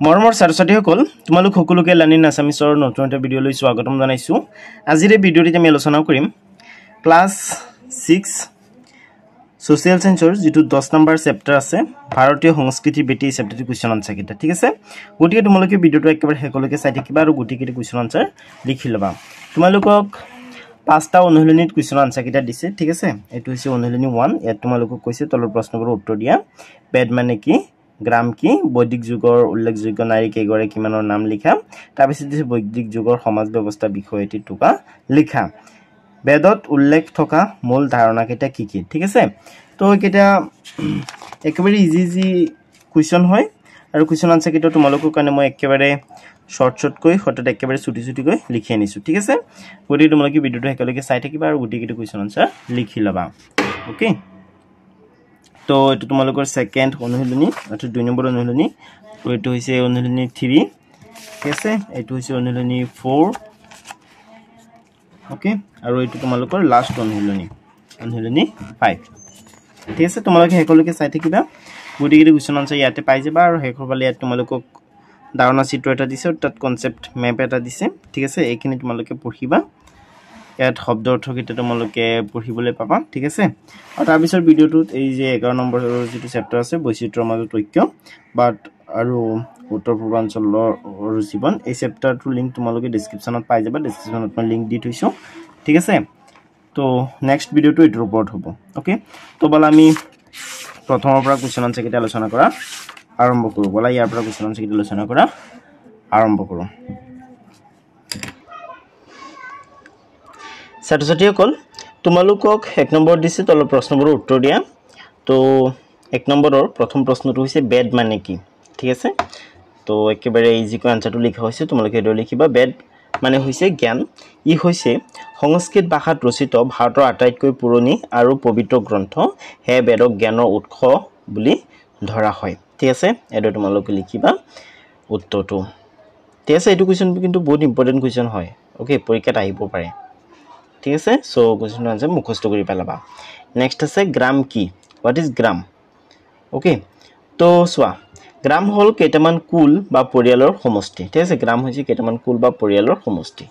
মৰমৰ ছাত্ৰ-ছাত্ৰীসকল তোমালোক সকলোকে লাৰ্নিং আছামিছৰ নতুন এটা ভিডিঅ'লৈ স্বাগতম জনাইছো। আজিৰ এই ভিডিঅ'টিত আমি আলোচনা কৰিম ক্লাছ 6 সোশ্যাল সায়েন্সৰ যেটো 10 নম্বৰ চেপ্টাৰ আছে ভাৰতীয় সংস্কৃতি বেটি চেপ্টাৰটি কোৱেশ্চন আনসাৰ কিটা ঠিক আছে। গতিকে তোমালোকে ভিডিঅ'টো একেবাৰে শেষলৈকে চাই থাকিবা আৰু গতিকে কোৱেশ্চন আনসাৰ লিখি লবা। তোমালোকক পাঁচটা অনুশীলনীত কোৱেশ্চন আনসাৰ কিটা দিছে ঠিক আছে। এটো হৈছে অনুশীলনী 1 ইয়াত তোমালোকক কৈছে তলৰ প্ৰশ্নবোৰৰ উত্তৰ দিয়া। বেদ মানে কি, গ্ৰাম কি, বৈদিক যুগৰ উল্লেখযোগ্য নাৰী কেইগৰাকী মানৰ নাম লিখা। তাৰ পিছত দিছে বৈদিক যুগৰ সমাজ ব্যৱস্থা বিষয়টি টুকা লিখা। বেদত উল্লেখ থকা মূল ধাৰণা কেইটা কি কি ঠিক আছে। তো কেইটা একেবাৰে ইজি কোৱেশ্চন হয় আৰু কোৱেশ্চন আনসাৰ কেইটা তোমালোকৰ কাৰণে মই একেবাৰে শৰ্ট কৈ হঠাৎ একেবাৰে ছুটি কৈ লিখি আনিছো ঠিক আছে। গতিকে তোমালোকে ভিডিঅ'টো একেলগে চাই থাকিবা আৰু গুটিকেইটা কোৱেশ্চন আনসাৰ লিখি লবা। ওকে, তো এটো তোমালোকৰ সেকেন্ড অনুশীলনী অৰ্থাৎ 2 নম্বৰ অনুশীলনী। তো এটো হৈছে অনুশীলনী 3 ঠিক আছে। এটো হৈছে অনুশীলনী 4 ওকে, আৰু এটো তোমালোকৰ লাষ্ট অনুশীলনী 5 ঠিক আছে। তোমালোকে হেকলৈকে চাই থাকিবা গুটিকেইটা কোৱেশ্চন আনসাৰ ইয়াতে পাই যাবা আৰু হেকৰ ফালে ইয়াত তোমালোকক ধাৰণা চিত্ৰ এটা দিছে তাত কনসেপ্ট মেপ এটা দিছে ঠিক আছে। এইখিনি তোমালোকে পঢ়িবা, ইয়াত শব্দ অৰ্থ কেইটা তোমালোকে পঢ়িবলৈ পাবা ঠিক আছে। আৰু তাৰ পিছৰ ভিডিঅ'টোত এই যে 11 নম্বৰৰ যেটো চেপ্টাৰ আছে বৈচিত্ৰ্যৰ মাজত ঐক্য বাট আৰু উত্তৰ পূৰ্বাঞ্চলৰ জীৱন, এই চেপ্টাৰটোৰ লিংক তোমালোকে ডেসক্ৰিপচনত পাই যাবা। ডেসক্ৰিপচনত মই লিংক দি থৈছো ঠিক আছে। তো নেক্সট ভিডিঅ'টো এটোৰ ওপৰত হ'ব ওকে। তো বলা আমি প্ৰথমৰ পৰা কোৱেশ্চন আনসাৰ কেইটা আলোচনা কৰা আৰম্ভ কৰো। বলা ইয়াৰ পৰা কোৱেশ্চন আনসাৰ কেইটা আলোচনা কৰা আৰম্ভ কৰো। ছাত্ৰ-ছাত্ৰীসকল তোমালোকক 1 নম্বৰ দিছে তলৰ প্ৰশ্নবোৰৰ উত্তৰ দিয়া। তো 1 নম্বৰৰ প্ৰথম প্ৰশ্নটো হৈছে বেদ মানে কি ঠিক আছে। তো একেবাৰে ইজি কৈ আনসাৰটো লিখা হৈছে, তোমালোকে এটো লিখিবা। বেদ মানে হৈছে জ্ঞান, ই হৈছে সংস্কৃত ভাষাত ৰচিত ভাৰতৰ আটাইতকৈ পুৰণি আৰু পবিত্ৰ গ্ৰন্থ। হে বেদক জ্ঞানৰ উৎস বুলি ধৰা হয় ঠিক আছে। এটো তোমালোকে লিখিবা উত্তৰটো ঠিক আছে। এটো কোৱেশ্চন কিন্তু বহুত ইম্পৰ্টেন্ট কোৱেশ্চন হয় ওকে, পৰীক্ষাত আহিব পাৰে ঠিক আছে। সো কোৱেশ্চন আনসাৰ মুখস্থ কৰি পেলাবা। নেক্সট আছে গ্ৰাম কি, হোৱাট ইজ গ্ৰাম ওকে। তো চোৱা গ্ৰাম হল কেইটামান কুল বা পৰিয়ালৰ সমষ্টি ঠিক আছে। গ্ৰাম হৈছে কেইটামান কুল বা পৰিয়ালৰ সমষ্টি।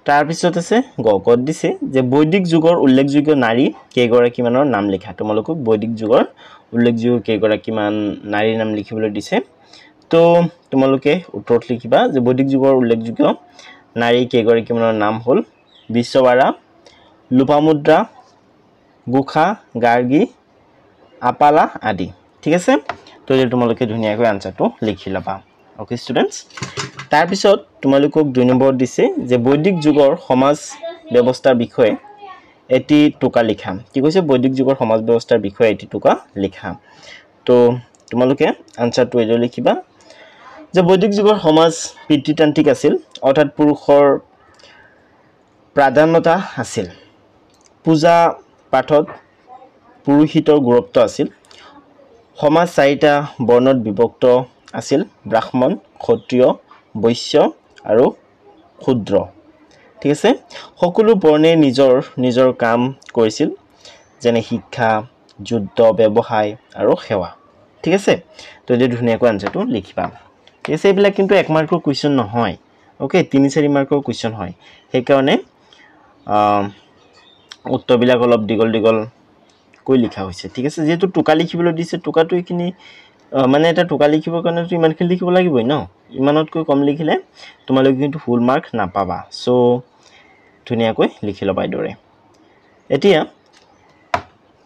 তাৰ পিছত আছে গগত দিছে যে বৈদিক যুগৰ উল্লেখযোগ্য নাৰী কেইগৰাকী মানৰ নাম লিখা। তোমালোকক বৈদিক যুগৰ উল্লেখযোগ্য কেইগৰাকী মান নাৰীৰ নাম লিখিবলৈ দিছে। তো তোমালোকে উত্তৰত লিখিবা যে বৈদিক যুগৰ উল্লেখযোগ্য নাৰী কেইগৰাকী মানৰ নাম হ'ল বিশ্ববাৰা, লোপামুদ্ৰা, গুখা, গাৰ্গী, আপালা আদি ঠিক আছে। তো এই তোমালোকে ধুনীয়াকৈ আনসাৰটো লিখি লবা ওকে ষ্টুডেন্টস। তাৰ পিছত তোমালোকক 2 নম্বৰত দিছে যে বৈদিক যুগৰ সমাজ ব্যৱস্থাৰ বিষয়ে এটি টুকা লিখা। কি কৈছে বৈদিক যুগৰ সমাজ ব্যৱস্থাৰ বিষয়ে এটি টুকা লিখা। তো তোমালোকে আনসাৰটো এটো লিখিবা যে বৈদিক যুগৰ সমাজ পিতৃতান্ত্ৰিক আছিল অৰ্থাৎ পুৰুষৰ প্ৰাধান্যতা আছিল, পূজা পাঠত পুৰোহিতৰ গুৰুত্ব আছিল, সমাজ 4টা বৰ্ণত বিভক্ত আছিল, ব্ৰাহ্মণ, ক্ষত্ৰিয়, বৈশ্য আৰু শূদ্ৰ ঠিক আছে। সকলো বৰ্ণে নিজৰ কাম কৰিছিল যেনে শিক্ষা, যুদ্ধ, ব্যৱসায় আৰু সেৱা ঠিক আছে। তো এই ধুনীয়াকৈ আনসাৰটো লিখিবা ঠিক আছে। এইবিলাক কিন্তু 1 মাৰ্কৰ কোৱেশ্চন নহয় ওকে, 3-4 মাৰ্কৰ কোৱেশ্চন হয়। সেই কাৰণে উত্তৰবিলাক অলপ দীঘল কৈ লিখা হৈছে ঠিক আছে। যেহেতু টুকা লিখিবলৈ দিছে টুকাটো এইখিনি মানে এটা টুকা লিখিবৰ কাৰণে ইমানখিনি লিখিব লাগিবই ন, ইমানতকৈ কম লিখিলে তোমালোকে কিন্তু ফুল মাৰ্ক নাপাবা। সো ধুনীয়াকৈ লিখি লবা এইদৰে। এতিয়া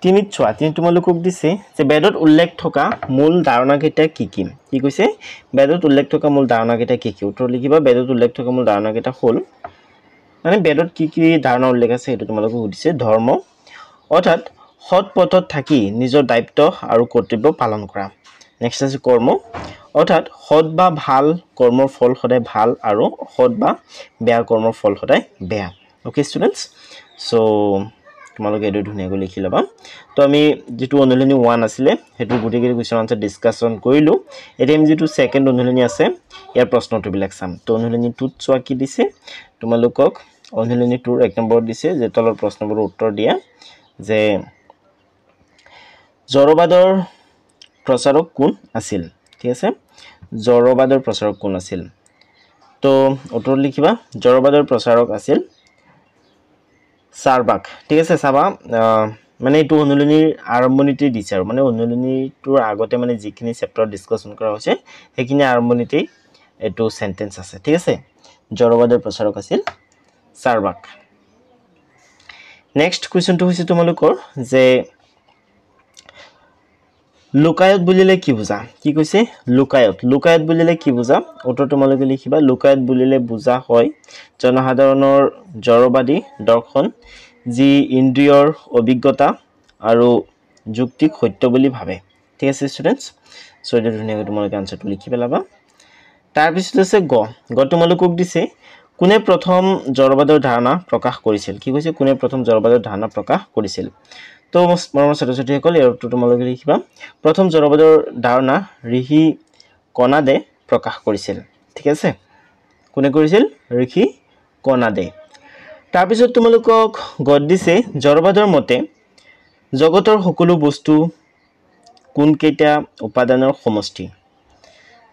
3 চোৱা 3 তোমালোকক দিছে যে বেদত উল্লেখ থকা মূল ধাৰণা কেইটা কি কি। কি কৈছে বেদত উল্লেখ থকা মূল ধাৰণা কেইটা কি কি। উত্তৰ লিখিবা বেদত উল্লেখ থকা মূল ধাৰণা কেইটা হ'ল মানে বেদত কি কি ধাৰণা উল্লেখ আছে সেইটো তোমালোকক সুধিছে। ধৰ্ম অৰ্থাৎ সৎ পথত থাকি নিজৰ দায়িত্ব আৰু কৰ্তব্য পালন কৰা। নেক্সট আছে কৰ্ম অৰ্থাৎ সৎ বা ভাল কৰ্মৰ ফল সদায় ভাল আৰু সৎ বা বেয়া কৰ্মৰ ফল সদায় বেয়া ওকে ষ্টুডেন্টস। সো তোমালোকে এটো ধুনীয়াকৈ লিখি লবা। তো আমি যেটো অনুশীলনী 1 আছিলে হেতু গুটিকেইটা কোৱেশ্চন আনসাৰ ডিসকাশন কৰিলো। এতিয়া আমি যেটো সেকেন্ড অনুশীলনী আছে ইয়াৰ প্ৰশ্নটোবিলাক চাম। তো অনুশীলনী 2 চোৱা কি দিছে তোমালোকক। অনুশীলনী 2 1 নম্বৰত দিছে যে তলৰ প্ৰশ্নবোৰৰ উত্তৰ দিয়া যে জড়বাদৰ প্ৰচাৰক কোন আছিল ঠিক আছে জড়বাদৰ প্ৰচাৰক কোন আছিল তো উত্তৰ লিখিবা জড়বাদৰ প্ৰচাৰক আছিল চাৰবাক ঠিক আছে চাবা মানে এইটো অনুলিনিৰ আৰম্ভণিতে দিছে আৰু মানে অনুলিনিটোৰ আগতে মানে যিখিনি চেপ্টাৰ ডিসকাশন কৰা হৈছে সেইখিনি আৰম্ভণিতেই এটো সেন্টেন্স আছে ঠিক আছে জড়বাদৰ প্ৰচাৰক আছিল চাৰবাক নেক্সট কোৱেশ্চনটো হৈছে তোমালোকৰ যে লুকায়ত বুলিলে কি বুজা কি কৈছে লুকায়ত বুলিলে কি বুজা উত্তৰ তোমালোকে লিখিবা লুকায়ত বুলিলে বুজা হয় জনসাধাৰণৰ জড়বাদী দৰ্শন যি ইন্দ্ৰিয়ৰ অভিজ্ঞতা আৰু যুক্তিক সত্য বুলি ভাবে ঠিক আছে ষ্টুডেন্টস সো এটা ধুনীয়াকৈ তোমালোকে আনসাৰটো লিখি পেলাবা তাৰ পিছত আছে গ তোমালোকক দিছে কোনে প্ৰথম জড়বাদৰ ধাৰণা প্ৰকাশ কৰিছিল কি কৈছে কোনে প্ৰথম জড়বাদৰ ধাৰণা প্ৰকাশ কৰিছিল তো মৰমৰ ছাত্ৰ-ছাত্ৰীসকল এটো তোমালোকে লিখিবা প্ৰথম জড়বাদৰ ধাৰণা ঋষি কণাদে প্ৰকাশ কৰিছিল ঠিক আছে কোনে কৰিছিল ঋষি কণাদে তাৰ পিছত তোমালোকক গদ দিছে জড়বাদৰ মতে জগতৰ সকলো বস্তু কোন কেইটা উপাদানৰ সমষ্টি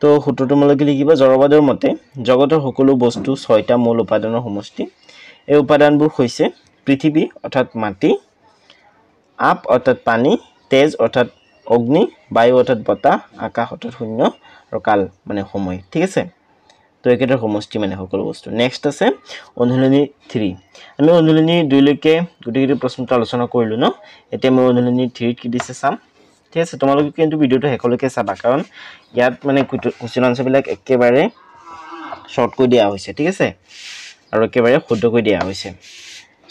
তো সূত্ৰ তোমালোকে লিখিবা জড়বাদৰ মতে জগতৰ সকলো বস্তু 6টা মূল উপাদানৰ সমষ্টি এই উপাদানবোৰ হৈছে পৃথিৱী অৰ্থাৎ মাটি আপ অৰ্থাৎ পানী তেজ অৰ্থাৎ অগ্নি বায়ু অৰ্থাৎ বতাহ আকাশ অৰ্থাৎ শূন্য আৰু কাল মানে সময় ঠিক আছে তো একেটাৰ সমষ্টি মানে সকলো বস্তু নেক্সট আছে অনুলিনি 3 আমি অনুলিনি 2 লৈকে গুটিগুটি প্ৰশ্নটো আলোচনা কৰিলো ন এতিয়া মই অনুলিনি 3 কি দিছে চাম ঠিক আছে তোমালোকে কিন্তু ভিডিওটো হেকলৈকে চাবা কাৰণ ইয়াত মানে কোৱেশ্চন আনসাৰ বিলাক একেবাৰে শৰ্ট কৈ দিয়া হৈছে ঠিক আছে আৰু একেবাৰে শুদ্ধ কৈ দিয়া হৈছে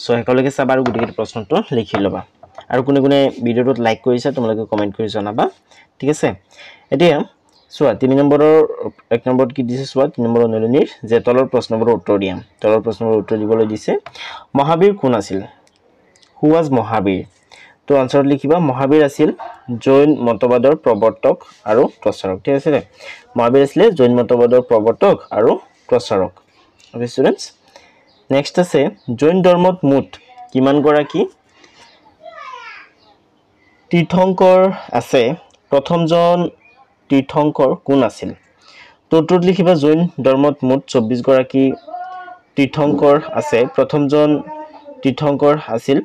সো হেকলৈকে চাবা আৰু গুটিগুটি প্ৰশ্নটো লিখি লবা আৰু কোনে কোনে ভিডিওটো লাইক কৰিছে তোমালোকে কমেন্ট কৰি জনাবা ঠিক আছে এতিয়া সোৱা 3 নম্বৰৰ 1 নম্বৰত কি দিছে সোৱা 3 নম্বৰ অনুলিনিৰ যে তলৰ প্ৰশ্নবোৰৰ উত্তৰ দিয়াম তলৰ প্ৰশ্নবোৰৰ উত্তৰ দিবলৈ দিছে মহাবীৰ কোন আছিল হু ওয়াজ মহাবীৰ তো আনসাৰ লিখিবা মহাবীৰ আছিল জৈন মতবাদৰ প্ৰৱৰ্তক আৰু প্ৰচাৰক ঠিক আছে মহাবীৰ আছিল জৈন মতবাদৰ প্ৰৱৰ্তক আৰু প্ৰচাৰক ওকে ষ্টুডেন্টস নেক্সট আছে জৈন ধৰ্মত মুঠ কিমান গৰাকী তীৰ্থংকৰ আছে প্ৰথমজন তীৰ্থংকৰ কোন আছিল তো উত্তৰ লিখিবা জৈন ধৰ্মত মুঠ 24 গৰাকী তীৰ্থংকৰ আছে প্ৰথমজন তীৰ্থংকৰ আছিল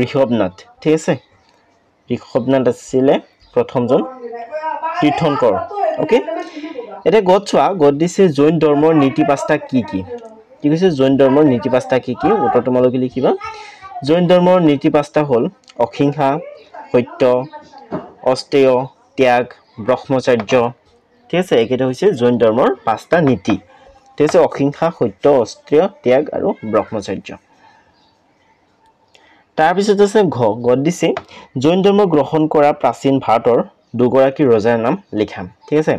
ঋষভনাথ ঠিক আছে ঋষভনাথ আছিল প্ৰথমজন তীৰ্থংকৰ ওকে এটা গদ দিছে জৈন ধৰ্মৰ নীতি পাঁচটা কি কৈছে জৈন ধৰ্মৰ নীতি পাঁচটা কি উত্তৰ তোমালোকে লিখিবা জৈন ধৰ্মৰ নীতি পাঁচটা হ'ল অহিংসা সত্য অস্তেয় ত্যাগ ব্ৰহ্মচৰ্য ঠিক আছে একেটা হৈছে জৈন ধৰ্মৰ পাঁচটা নীতি ঠিক আছে অহিংসা সত্য অস্তেয় ত্যাগ আৰু ব্ৰহ্মচৰ্য তাৰ পিছত আছে গদ দিছে জৈন ধৰ্ম গ্ৰহণ কৰা প্ৰাচীন ভাৰতৰ দুগৰাকী ৰজাৰ নাম লিখাম ঠিক আছে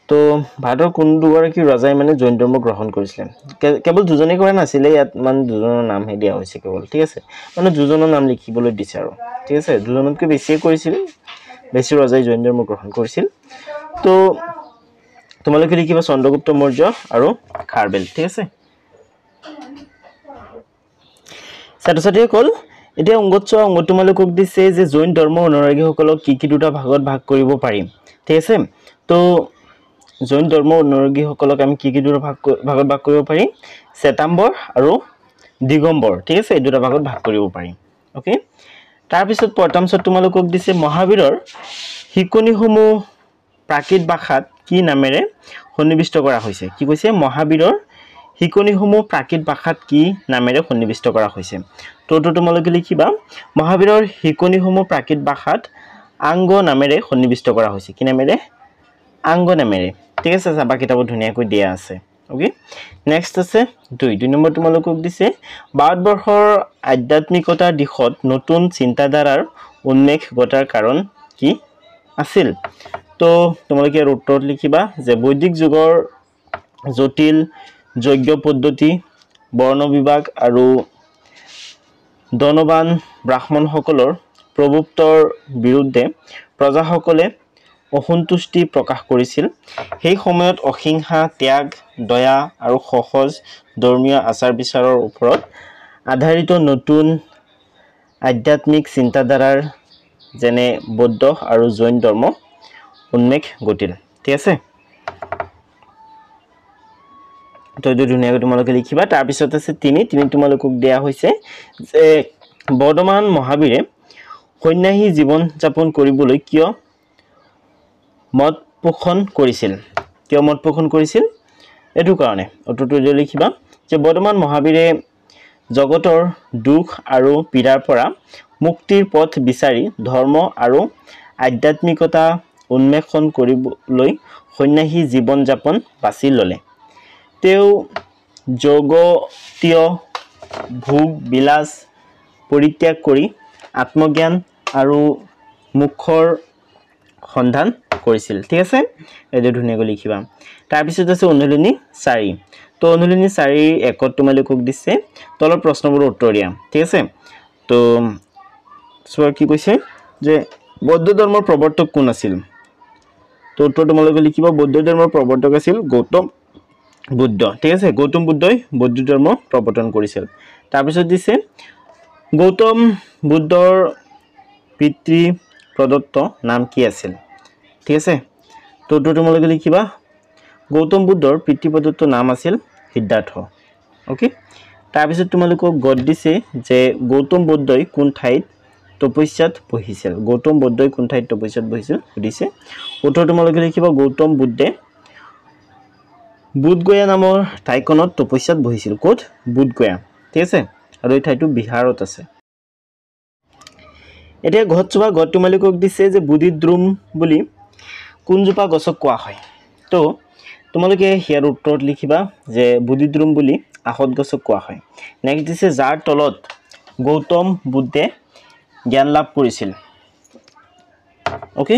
তো ভাৰতৰ কোন দুগৰাকী ৰজাই মানে জৈন ধৰ্ম গ্ৰহণ কৰিছিল কেৱল দুজনে কৰা নাছিল ইয়াত মানে দুজনৰ নাম হে দিয়া হৈছে কেৱল ঠিক আছে মানে দুজনৰ নাম লিখিবলৈ দিছে আৰু ঠিক আছে দুজনতকৈ বেছি কৰিছিল বেছি ৰজাই জৈন ধৰ্ম গ্ৰহণ কৰিছিল তো তোমালোকে লিখিবা চন্দ্ৰগুপ্ত মৌৰ্য আৰু খাৰবেল ঠিক আছে ছাত্ৰ-ছাত্ৰীসকল এতিয়া অংগত তোমালোকক দিছে যে জৈন ধৰ্ম অনুৰাগীসকলক কি দুটা ভাগত ভাগ কৰিব পাৰিম ঠিক আছে তো জৈন ধৰ্ম অনুৰাগীসকলক আমি কি দুটা ভাগত ভাগ কৰিব পাৰিম শ্বেতাম্বৰ আৰু দিগম্বৰ ঠিক আছে এই দুটা ভাগত ভাগ কৰিব পাৰিম ওকে তাৰ পিছত প্ৰথমছত তোমালোকক দিছে মহাবীৰৰ শিকনিসমূহ প্ৰাকৃত ভাষাত কি নামেৰে সন্নিবিষ্ট কৰা হৈছে কি কৈছে মহাবীৰৰ শিকনিসমূহ প্ৰাকৃত ভাষাত কি নামেৰে সন্নিবিষ্ট কৰা হৈছে তো তোমালোকে লিখিবা মহাবীৰৰ শিকনিসমূহ প্ৰাকৃত ভাষাত আংগ নামেৰে সন্নিবিষ্ট কৰা হৈছে কি নামেৰে আংগ নামেৰে ঠিক আছে চাবা কিতাবত ধুনীয়াকৈ দিয়া আছে ওকে নেক্সট আছে 2 নম্বৰ তোমালোকক দিছে ভাৰতবৰ্ষৰ আধ্যাত্মিকতাৰ দিশত নতুন চিন্তাধাৰাৰ উন্মেষ ঘটাৰ কাৰণ কি আছিল তো তোমালোকে ইয়াৰ উত্তৰ লিখিবা যে বৈদিক যুগৰ জটিল যজ্ঞ পদ্ধতি বৰ্ণ বিভাগ আৰু দনবান ব্ৰাহ্মণসকলৰ প্ৰভুত্বৰ বিৰুদ্ধে প্ৰজাসকলে অসন্তুষ্টি প্ৰকাশ কৰিছিল সেই সময়ত অহিংসা ত্যাগ দয়া আৰু সহজ ধৰ্মীয় আচাৰ বিচাৰৰ ওপৰত আধাৰিত নতুন আধ্যাত্মিক চিন্তাধাৰাৰ যেনে বৌদ্ধ আৰু জৈন ধৰ্ম উন্মেষ ঘটিল ঠিক আছে তো এইটো ধুনীয়াকৈ তোমালোকে লিখিবা তাৰ পিছত আছে তিনি তোমালোকক দিয়া হৈছে যে বৰ্তমান মহাবীৰে সন্ন্যাসী জীৱন যাপন কৰিবলৈ কিয় মত পোষণ কৰিছিল এটো কাৰণে উত্তৰটো লিখিবা যে বৰ্তমান মহাবীৰে জগতৰ দুখ আৰু পীড়াৰ পৰা মুক্তিৰ পথ বিচাৰি ধৰ্ম আৰু আধ্যাত্মিকতা উন্মেষণ কৰিবলৈ সন্ন্যাসী জীৱন যাপন বাছি ল'লে তেও জগতীয় ভোগ বিলাস পৰিত্যাগ কৰি আত্মজ্ঞান আৰু মুখৰ সন্ধান কৰিছিল ঠিক আছে এইটো ধুনীয়াকৈ লিখিবা তাৰ পিছত আছে অনুলিনি 4 তো অনুলিনি 4 একত তোমালোকক দিছে তলৰ প্ৰশ্নবোৰ উত্তৰ দিয়া ঠিক আছে তো স্বৰ কি কৈছে যে বৌদ্ধ ধৰ্মৰ প্ৰৱৰ্তক কোন আছিল তো উত্তৰ তোমালোকে লিখিবা বৌদ্ধ ধৰ্মৰ প্ৰৱৰ্তক আছিল গৌতম বুদ্ধ ঠিক আছে গৌতম বুদ্ধই বৌদ্ধ ধৰ্ম প্ৰৱৰ্তন কৰিছিল তাৰ পিছত দিছে গৌতম বুদ্ধৰ পিতৃ প্ৰদত্ত নাম কি আছিল ঠিক আছে তো উত্তৰ তোমালোকে লিখিবা গৌতম বুদ্ধৰ পিতৃ প্ৰদত্ত নাম আছিল সিদ্ধাৰ্থ ওকে তাৰ পিছত তোমালোকক গদ দিছে যে গৌতম বুদ্ধই কোন ঠাইত তপস্যাত বহিছিল দিছে উত্তৰ তোমালোকে লিখিবা গৌতম বুদ্ধে বুধগয়া নামৰ ঠাইখনত তপস্যাত বহিছিল কোট বুধগয়া ঠিক আছে আৰু এই ঠাইটো বিহাৰত আছে এতিয়া গদ তোমালোকক দিছে যে বুদ্ধিদ্ৰুম বুলি কোনজোপা গছক কোৱা হয় তো তোমালোকে হিয়াৰ উত্তৰত লিখিবা যে বুদ্ধিদ্ৰুম বুলি আহত গছক কোৱা হয় নেক্সট দিছে যাৰ তলত গৌতম বুদ্ধে জ্ঞান লাভ কৰিছিল ওকে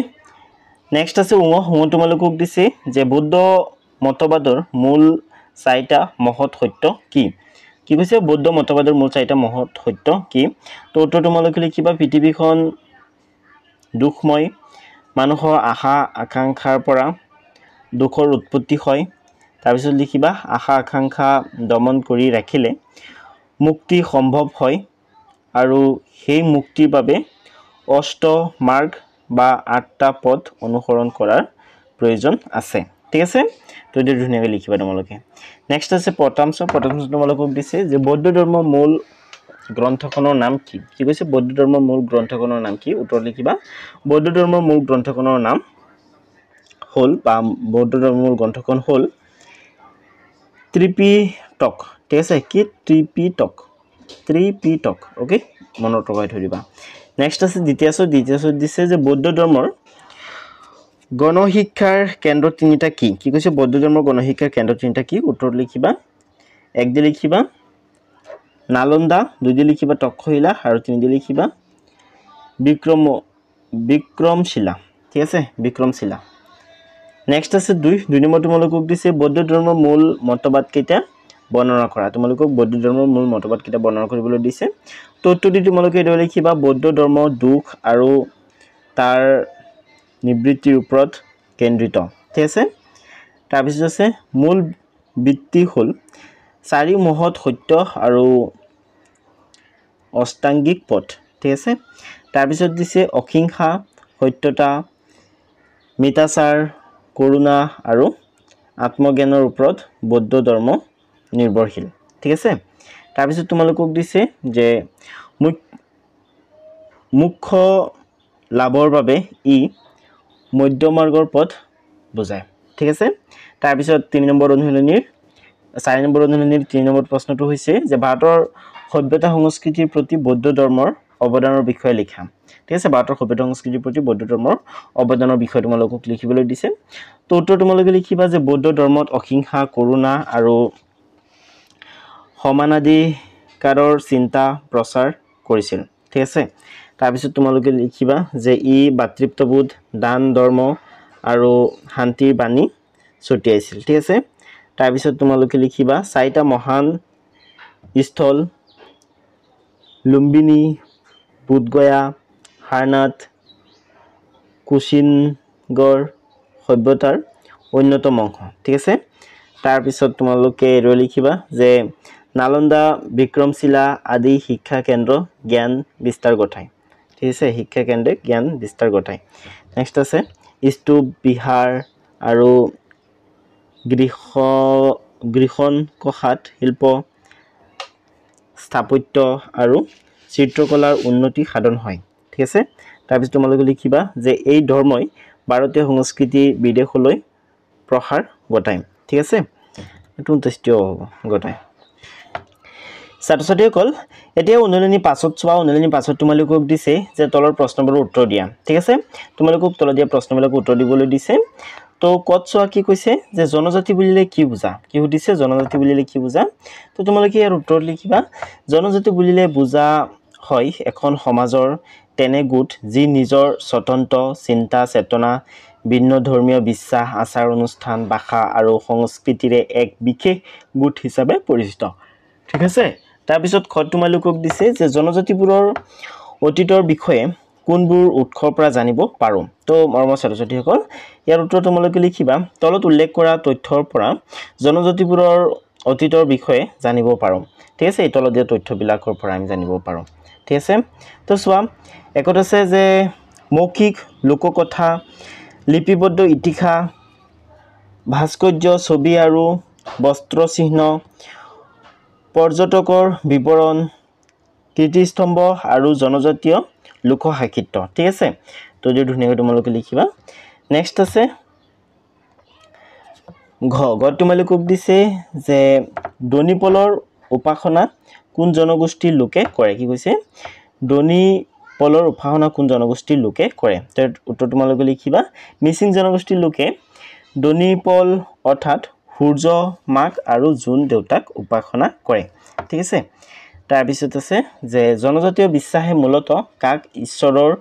নেক্সট আছে উঙ তোমালোকক দিছে যে বৌদ্ধ মতবাদৰ মূল 4টা মহৎ সত্য কি কৈছে বৌদ্ধ মতবাদৰ মূল 4টা মহৎ সত্য কি তো উত্তৰ তোমালোকে লিখিবা পৃথিৱীখন দুখময় মানুহৰ আশা আকাংক্ষাৰ পৰা দুখৰ উৎপত্তি হয় তাৰ পিছত লিখিবা আশা আকাংক্ষা দমন কৰি ৰাখিলে মুক্তি সম্ভৱ হয় আৰু সেই মুক্তিৰ বাবে অষ্ট মাৰ্গ বা 8টা পথ অনুসৰণ কৰাৰ প্ৰয়োজন আছে ঠিক আছে তো এইটো ধুনীয়াকৈ লিখিবা তোমালোকে নেক্সট আছে প্ৰথমছ তোমালোকক দিছে যে বৌদ্ধ ধৰ্মৰ মূল গ্ৰন্থখনৰ নাম কি কৈছে বৌদ্ধ ধৰ্মৰ মূল গ্ৰন্থখনৰ নাম কি উত্তৰ লিখিবা বৌদ্ধ ধৰ্মৰ মূল গ্ৰন্থখনৰ নাম হ'ল বা বৌদ্ধ ধৰ্মৰ মূল গ্ৰন্থখন হ'ল ত্ৰিপিটক ঠিক আছে কি ত্ৰিপিটক ওকে মনত ৰখাই থৈ দিবা নেক্সট আছে দ্বিতীয় দিছে যে বৌদ্ধ ধৰ্মৰ গণশিক্ষাৰ কেন্দ্ৰ তিনিটা কি কৈছে বৌদ্ধ ধৰ্মৰ গণশিক্ষাৰ কেন্দ্ৰ তিনিটা কি উত্তৰ লিখিবা এক দি লিখিবা নালন্দা দুই দি লিখিবা তক্ষশিলা আৰু তিনি দি লিখিবা বিক্ৰমশিলা ঠিক আছে বিক্ৰমশিলা নেক্সট আছে দুই নম্বৰ তোমালোকক দিছে বৌদ্ধ ধৰ্মৰ মূল মতবাদ কেইটা বৰ্ণনা কৰা তোমালোকক বৌদ্ধ ধৰ্মৰ মূল মতবাদ কেইটা বৰ্ণনা কৰিবলৈ দিছে তো উত্তৰ দি তোমালোকে এইটো লিখিবা বৌদ্ধ ধৰ্মৰ দুখ আৰু তাৰ নিবৃত্তিৰ ওপৰত কেন্দ্ৰিত ঠিক আছে তাৰ পিছত আছে মূল বৃত্তি হ'ল 4 মহৎ সত্য আৰু অষ্টাংগিক পথ ঠিক আছে তাৰ পিছত দিছে অহিংসা সত্যতা মিতাচাৰ কৰুণা আৰু আত্মজ্ঞানৰ ওপৰত বৌদ্ধ ধৰ্ম নিৰ্ভৰশীল ঠিক আছে তাৰ পিছত তোমালোকক দিছে যে মুখ্য লাভৰ বাবে ই মধ্যমাৰ্গৰ পথ বুজায় ঠিক আছে তাৰ পিছত 4 নম্বৰ অনুশীলনীৰ 3 নম্বৰ প্ৰশ্নটো হৈছে যে ভাৰতৰ সভ্যতা সংস্কৃতিৰ প্ৰতি বৌদ্ধ ধৰ্মৰ অৱদানৰ বিষয়ে লিখা ঠিক আছে ভাৰতৰ সভ্যতা সংস্কৃতিৰ প্ৰতি বৌদ্ধ ধৰ্মৰ অৱদানৰ বিষয়ে তোমালোকক লিখিবলৈ দিছে তো উত্তৰ তোমালোকে লিখিবা যে বৌদ্ধ ধৰ্মত অহিংসা কৰুণা আৰু সমানাধিকাৰৰ চিন্তা প্ৰচাৰ কৰিছিল ঠিক আছে তাৰ পিছত তোমালোকে লিখিবা যে ই ভাতৃত্ববোধ দান ধৰ্ম আৰু শান্তিৰ বাণী ছটিয়াইছিল ঠিক আছে তাৰ পিছত তোমালোকে লিখিবা 4টা মহান স্থল লুম্বিনী বুধগয়া হাৰনাথ কুশিনগড় সভ্যতাৰ অন্যতম অংশ ঠিক আছে তাৰ পিছত তোমালোকে এৰো লিখিবা যে নালন্দা বিক্ৰমশিলা আদি শিক্ষা কেন্দ্ৰ জ্ঞান বিস্তাৰ ঘটায় ঠিক আছে শিক্ষা কেন্দ্ৰে জ্ঞান বিস্তাৰ ঘটায় নেক্সট আছে স্তূপ বিহাৰ আৰু গৃহন কষাত শিল্প স্থাপত্য আৰু চিত্ৰকলাৰ উন্নতি সাধন হয় ঠিক আছে তাৰপিছত তোমালোকে লিখিবা যে এই ধৰ্মই ভাৰতীয় সংস্কৃতি বিদেশলৈ প্ৰসাৰ ঘটায় ঠিক আছে এটো তেষ্টীয় ঘটায় ছাত্ৰ-ছাত্ৰীসকল এতিয়া অনুলিনি 5ত চোৱা অনুলিনি 5ত তোমালোকক দিছে যে তলৰ প্ৰশ্নবোৰৰ উত্তৰ দিয়া ঠিক আছে তোমালোকক তলত দিয়া প্ৰশ্নবিলাকৰ উত্তৰ দিবলৈ দিছে তো কত চোৱা কি কৈছে যে জনজাতি বুলিলে কি বুজা কি সুধিছে জনজাতি বুলিলে কি বুজা তো তোমালোকে ইয়াৰ উত্তৰ লিখিবা জনজাতি বুলিলে বুজা হয় এখন সমাজৰ তেনে গোট যি নিজৰ স্বতন্ত্ৰ চিন্তা চেতনা ভিন্ন ধৰ্মীয় বিশ্বাস আচাৰ অনুষ্ঠান ভাষা আৰু সংস্কৃতিৰে এক বিশেষ গোট হিচাপে পৰিচিত ঠিক আছে তাৰ পিছত খ তোমালোকক দিছে যে জনজাতিবোৰৰ অতীতৰ বিষয়ে কোনবোৰ উৎসৰ পৰা জানিব পাৰো তো মৰমৰ ছাত্ৰ-ছাত্ৰীসকল ইয়াৰ উত্তৰ তোমালোকে লিখিবা তলত উল্লেখ কৰা তথ্যৰ পৰা জনজাতিবোৰৰ অতীতৰ বিষয়ে জানিব পাৰো ঠিক আছে এই তলত দিয়া তথ্যবিলাকৰ পৰা আমি জানিব পাৰো ঠিক আছে তো চোৱা একত আছে যে মৌখিক লোককথা লিপিবদ্ধ ইতিহাস ভাস্কৰ্য ছবি আৰু বস্ত্ৰ চিহ্ন পৰ্যটকৰ বিৱৰণ কীৰ্তিস্তম্ভ আৰু জনজাতীয় লোক সাহিত্য ঠিক আছে তো যে ধুনীয়াকৈ তোমালোকে লিখিবা নেক্সট আছে ঘ তোমালোকক দিছে যে দনিপলৰ উপাসনা কোন জনগোষ্ঠীৰ লোকে কৰে কি কৈছে দনিপলৰ উপাসনা কোন জনগোষ্ঠীৰ লোকে কৰে তাৰ উত্তৰ তোমালোকে লিখিবা মিচিং জনগোষ্ঠীৰ লোকে দনিপল অৰ্থাৎ সূৰ্য মাক আৰু জুন দেউতাক উপাসনা কৰে ঠিক আছে তাৰ পিছত আছে যে জনজাতীয় বিশ্বাসে মূলতঃ কাক ঈশ্বৰৰ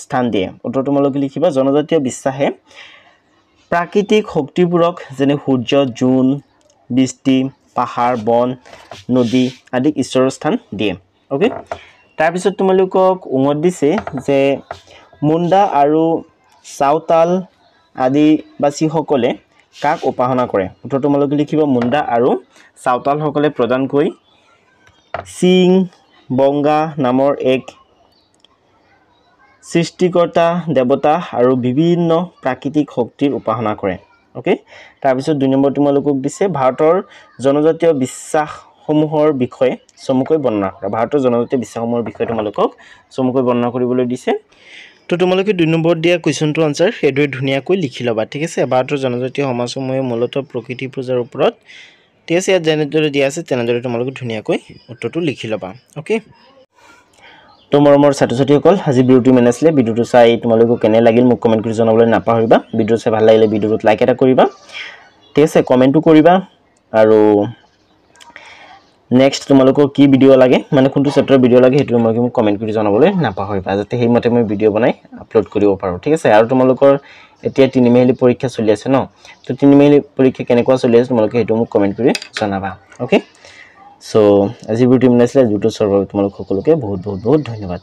স্থান দিয়ে উত্তৰ তোমালোকে লিখিবা জনজাতীয় বিশ্বাসে প্ৰাকৃতিক শক্তিবোৰক যেনে সূৰ্য জুন বৃষ্টি পাহাৰ বন নদী আদিক ঈশ্বৰৰ স্থান দিয়ে ওকে তাৰ পিছত তোমালোকক উঙত দিছে যে মুণ্ডা আৰু সাঁওতাল আদিবাসী সকলে কাক উপাসনা কৰে উত্তৰ তোমালোকে লিখিবা মুণ্ডা আৰু সাঁওতাল সকলে প্ৰদানকৈ সিং বংগা নামৰ এক সৃষ্টিকৰ্তা দেৱতা আৰু বিভিন্ন প্ৰাকৃতিক শক্তিৰ উপাসনা কৰে ওকে তাৰ পিছত 2 নম্বৰ তোমালোকক দিছে ভাৰতৰ জনজাতীয় বিশ্বাসসমূহৰ বিষয়ে চমুকৈ বৰ্ণনা কৰা ভাৰতৰ জনজাতীয় বিশ্বাসসমূহৰ বিষয়ে তোমালোকক চমুকৈ বৰ্ণনা কৰিবলৈ দিছে তো তোমালোকে 2 নম্বৰ দিয়া কোৱেশ্চনটো আনসাৰ হেডৱে ধুনীয়াকৈ লিখি লবা ঠিক আছে ভাৰতৰ জনজাতীয় সমাজসমূহে মূলতঃ প্ৰকৃতি পূজাৰ ওপৰত ঠিক আছে ইয়াত যেনেদৰে দিয়া আছে তেনেদৰে তোমালোকে ধুনীয়াকৈ উত্তৰটো লিখি লবা ওকে তো মৰমৰ ছাত্ৰ-ছাত্ৰীসকল আজি ভিডিওটো মেনেছলে ভিডিওটো চাই তোমালোকক কেনে লাগিল মোক কমেন্ট কৰি জনাবলৈ নাপাহৰিবা ভিডিও চাই ভাল লাগিলে ভিডিওটো লাইক এটা কৰিবা ঠিক আছে কমেন্টটো কৰিবা আৰু নেক্সট তোমালোকক কি ভিডিও লাগে মানে কোনটো চেপ্টাৰ ভিডিও লাগে হেতু তোমালোকে মোক কমেন্ট কৰি জনাবলৈ নাপাহৰিবা যাতে সেই মতে মই ভিডিও বনাই আপলোড কৰিব পাৰো ঠিক আছে আৰু তোমালোকৰ এতিয়া 3 মাহিলী পৰীক্ষা চলি আছে ন তো 3 মাহিলী পৰীক্ষা কেনেকুৱা চলি আছে তোমালোকে হেতু মোক কমেন্ট কৰি জনাবা ওকে সো আজি ভিডিও মেনেছলে ভিডিওটো চাবৰ তোমালোক সকলোকে বহুত বহুত ধন্যবাদ